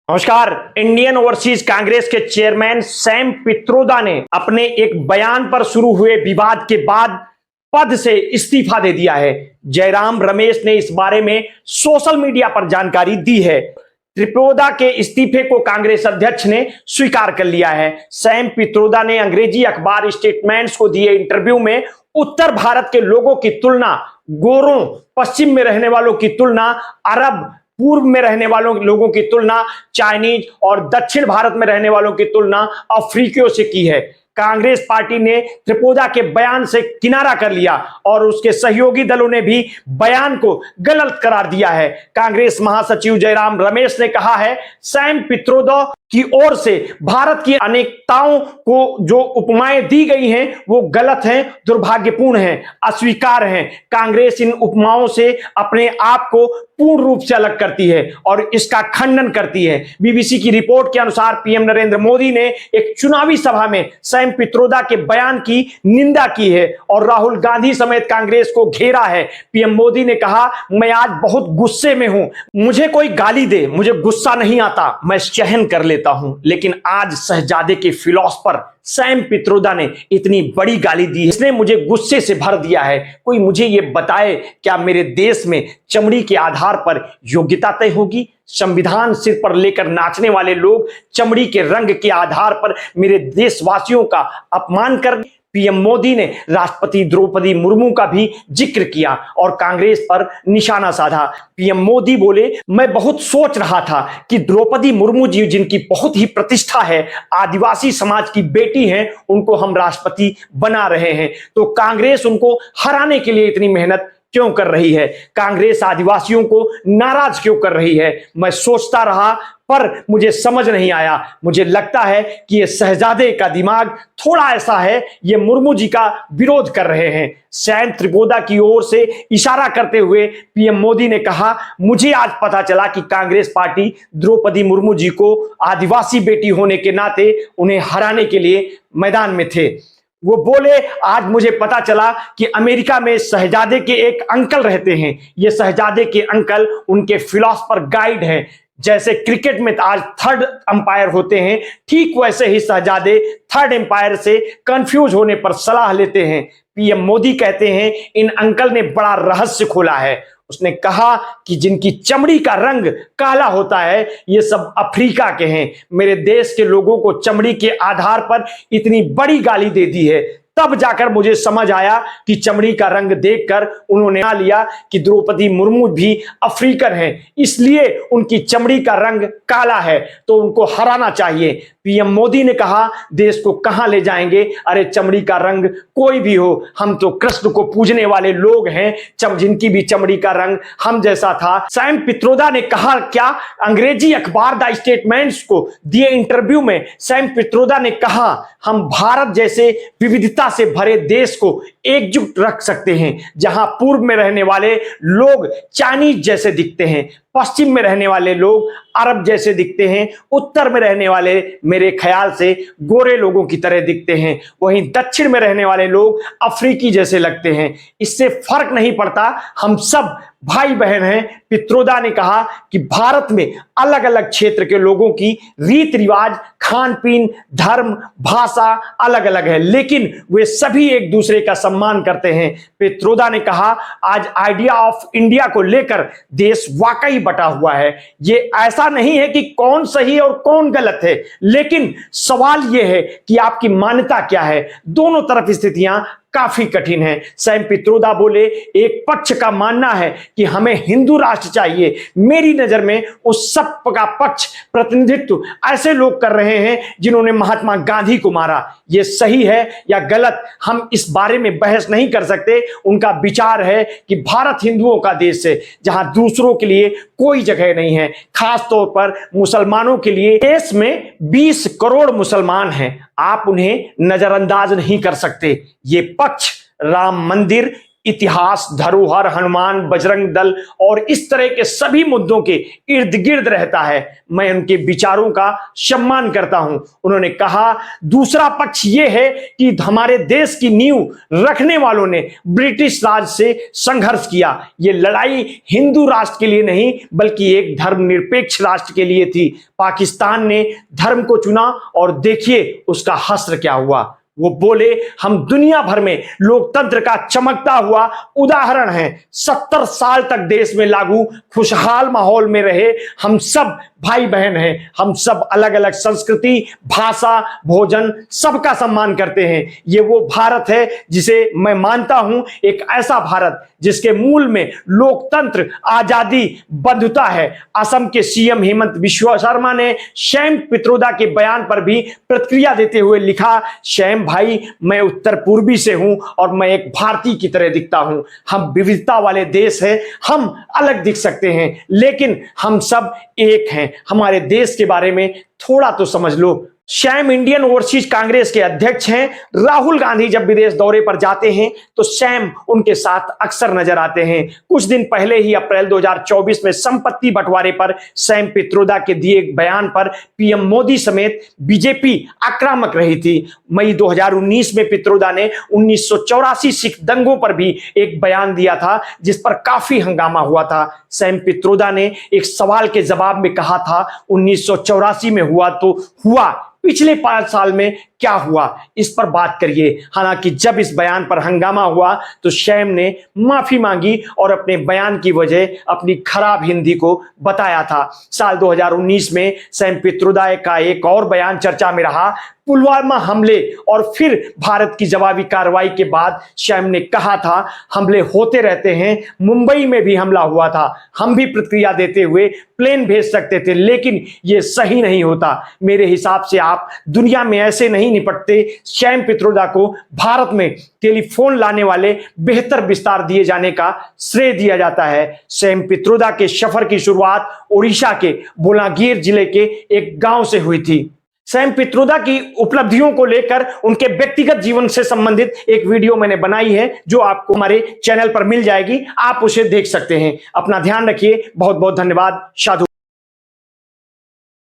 नमस्कार। Indian overseas Congress के chairman Sam Pitroda ने अपने एक बयान पर शुरू हुए विवाद के बाद पद से इस्तीफा दे दिया है। जयराम रमेश ने इस बारे में सोशल मीडिया पर जानकारी दी है। पित्रोदा के इस्तीफे को कांग्रेस अध्यक्ष ने स्वीकार कर लिया है। सैम पित्रोदा ने अंग्रेजी अखबार स्टेटमेंट्स को दिए इंटरव्यू में उत्तर भारत के लोगों की तुलना गोरों, पश्चिम में रहने वालों की तुलना अरब, पूर्व में रहने वालों लोगों की तुलना चाइनीज और दक्षिण भारत में रहने वालों की तुलना अफ्रीकियों से की है। कांग्रेस पार्टी ने पित्रोदा के बयान से किनारा कर लिया और उसके सहयोगी दलों ने भी बयान को गलत करार दिया है। कांग्रेस महासचिव जयराम रमेश ने कहा है, सैम पित्रोदा की ओर से भारत की अनेकताओं को जो उपमाएं दी गई हैं वो गलत हैं, दुर्भाग्यपूर्ण हैं, अस्वीकार हैं। कांग्रेस इन उपमाओं से अपने आप को पूर्ण रूप से अलग करती है और इसका खंडन करती है। बीबीसी की रिपोर्ट के अनुसार पीएम नरेंद्र मोदी ने एक चुनावी सभा में सैम पित्रोदा के बयान की निंदा की है और राहुल गांधी समेत कांग्रेस को घेरा है। पीएम मोदी ने कहा, मैं आज बहुत गुस्से में हूं, मुझे कोई गाली दे, मुझे गुस्सा नहीं आता, मैं सहन कर लेता हूं, लेकिन आज शहजादे के फिलॉसफर सैम पित्रोदा ने इतनी बड़ी गाली दी है, इसने मुझे गुस्से से भर दिया है। कोई मुझे यह बताए, क्या मेरे देश में चमड़ी के आधार पर योग्यता तय होगी? संविधान सिर पर लेकर नाचने वाले लोग चमड़ी के रंग के आधार पर मेरे देशवासियों का अपमान कर। पीएम मोदी ने राष्ट्रपति द्रौपदी मुर्मू का भी जिक्र किया और कांग्रेस पर निशाना साधा। पीएम मोदी बोले, मैं बहुत सोच रहा था कि द्रौपदी मुर्मू जी, जिनकी बहुत ही प्रतिष्ठा है, आदिवासी समाज की बेटी हैं, उनको हम राष्ट्रपति बना रहे हैं, तो कांग्रेस उनको हराने के लिए इतनी मेहनत क्यों कर रही है? कांग्रेस आदिवासियों को नाराज क्यों कर रही है? मैं सोचता रहा पर मुझे समझ नहीं आया। मुझे लगता है कि ये शहजादे का दिमाग थोड़ा ऐसा है, ये मुर्मू जी का विरोध कर रहे हैं। सैम पित्रोदा की ओर से इशारा करते हुए पीएम मोदी ने कहा, मुझे आज पता चला कि कांग्रेस पार्टी द्रौपदी मुर्मू जी को आदिवासी बेटी होने के नाते उन्हें हराने के लिए मैदान में थे। वो बोले, आज मुझे पता चला कि अमेरिका में शहजादे के एक अंकल रहते हैं। ये शहजादे के अंकल उनके फिलॉसफर गाइड हैं। जैसे क्रिकेट में आज थर्ड अंपायर होते हैं, ठीक वैसे ही शहजादे थर्ड अंपायर से कंफ्यूज होने पर सलाह लेते हैं। पीएम मोदी कहते हैं, इन अंकल ने बड़ा रहस्य खोला है। उसने कहा कि जिनकी चमड़ी का रंग काला होता है, ये सब अफ्रीका के हैं। मेरे देश के लोगों को चमड़ी के आधार पर इतनी बड़ी गाली दे दी है। तब जाकर मुझे समझ आया कि चमड़ी का रंग देखकर उन्होंने मान लिया कि द्रौपदी मुर्मू भी अफ्रीकन हैं, इसलिए उनकी चमड़ी का रंग काला है, तो उनको हराना चाहिए। पीएम मोदी ने कहा, देश को कहां ले जाएंगे? अरे चमड़ी का रंग कोई भी हो, हम तो कृष्ण को पूजने वाले लोग हैं, जिनकी भी चमड़ी का रंग हम जैसा था। सैम पित्रोदा ने कहा क्या? अंग्रेजी अखबार द स्टेटमेंट्स को दिए इंटरव्यू में सैम पित्रोदा ने कहा, हम भारत जैसे विविधता से भरे देश को एकजुट रख सकते हैं, जहां पूर्व में रहने वाले लोग चाइनीज जैसे दिखते हैं, पश्चिम में रहने वाले लोग अरब जैसे दिखते हैं, उत्तर में रहने वाले मेरे ख्याल से गोरे लोगों की तरह दिखते हैं, वहीं दक्षिण में रहने वाले लोग अफ्रीकी जैसे लगते हैं। इससे फर्क नहीं पड़ता, हम सब भाई बहन हैं। पित्रोदा ने कहा कि भारत में अलग अलग क्षेत्र के लोगों की रीत रिवाज, खान पीन, धर्म, भाषा अलग अलग है, लेकिन वे सभी एक दूसरे का सम्मान करते हैं। पित्रोदा ने कहा, आज आइडिया ऑफ इंडिया को लेकर देश वाकई बटा हुआ है। ये ऐसा नहीं है कि कौन सही और कौन गलत है, लेकिन सवाल यह है कि आपकी मान्यता क्या है। दोनों तरफ स्थितियां काफी कठिन है। सैम पित्रोदा बोले, एक पक्ष का मानना है कि हमें हिंदू राष्ट्र चाहिए। मेरी नजर में उस सब का पक्ष प्रतिनिधित्व ऐसे लोग कर रहे हैं जिन्होंने महात्मा गांधी को मारा। यह सही है या गलत, हम इस बारे में बहस नहीं कर सकते। उनका विचार है कि भारत हिंदुओं का देश है, जहां दूसरों के लिए कोई जगह नहीं है, खास तौर पर मुसलमानों के लिए। देश में 20 करोड़ मुसलमान हैं, आप उन्हें नजरअंदाज नहीं कर सकते। ये पक्ष राम मंदिर, इतिहास, धरोहर, हनुमान, बजरंग दल और इस तरह के सभी मुद्दों के इर्द गिर्द रहता है। मैं उनके विचारों का सम्मान करता हूं। उन्होंने कहा, दूसरा पक्ष यह है कि हमारे देश की नींव रखने वालों ने ब्रिटिश राज से संघर्ष किया। यह लड़ाई हिंदू राष्ट्र के लिए नहीं बल्कि एक धर्मनिरपेक्ष राष्ट्र के लिए थी। पाकिस्तान ने धर्म को चुना और देखिए उसका हश्र क्या हुआ। वो बोले, हम दुनिया भर में लोकतंत्र का चमकता हुआ उदाहरण हैं। 70 साल तक देश में लागू खुशहाल माहौल में रहे हम सब भाई बहन हैं। हम सब अलग अलग संस्कृति, भाषा, भोजन सबका सम्मान करते हैं। ये वो भारत है जिसे मैं मानता हूं एक ऐसा भारत जिसके मूल में लोकतंत्र, आजादी, बंधुता है। असम के सीएम हेमंत बिश्वा शर्मा ने सैम पित्रोदा के बयान पर भी प्रतिक्रिया देते हुए लिखा, सैम भाई, मैं उत्तर पूर्वी से हूं और मैं एक भारतीय की तरह दिखता हूं। हम विविधता वाले देश हैं, हम अलग दिख सकते हैं लेकिन हम सब एक हैं। हमारे देश के बारे में थोड़ा तो समझ लो। सैम इंडियन ओवरसीज कांग्रेस के अध्यक्ष हैं। राहुल गांधी जब विदेश दौरे पर जाते हैं तो सैम उनके साथ अक्सर नजर आते हैं। कुछ दिन पहले ही अप्रैल 2024 में संपत्ति बंटवारे पर सैम पित्रोदा के दिए बयान पर पीएम मोदी समेत बीजेपी आक्रामक रही थी। मई 2019 में पित्रोदा ने 1984 सिख दंगों पर भी एक बयान दिया था जिस पर काफी हंगामा हुआ था। सैम पित्रोदा ने एक सवाल के जवाब में कहा था, 1984 में हुआ तो हुआ, पिछले 5 साल में क्या हुआ, इस पर बात करिए। हालांकि जब इस बयान पर हंगामा हुआ तो सैम ने माफी मांगी और अपने बयान की वजह अपनी खराब हिंदी को बताया था। साल 2019 में सैम पित्रोदा का एक और बयान चर्चा में रहा। पुलवामा हमले और फिर भारत की जवाबी कार्रवाई के बाद सैम ने कहा था, हमले होते रहते हैं, मुंबई में भी हमला हुआ था, हम भी प्रतिक्रिया देते हुए प्लेन भेज सकते थे, लेकिन यह सही नहीं होता। मेरे हिसाब से आप दुनिया में ऐसे नहीं निपटते। सैम पित्रोदा को भारत में टेलीफोन लाने वाले बेहतर विस्तार दिए जाने का श्रेय दिया जाता है। सैम पित्रोदा के सफर की शुरुआत ओडिशा के बोलांगीर जिले के एक गांव से हुई थी। सैम पित्रोदा की उपलब्धियों को लेकर उनके व्यक्तिगत जीवन से संबंधित एक वीडियो मैंने बनाई है जो आपको हमारे चैनल पर मिल जाएगी, आप उसे देख सकते हैं। अपना ध्यान रखिए। बहुत बहुत धन्यवाद। साधु।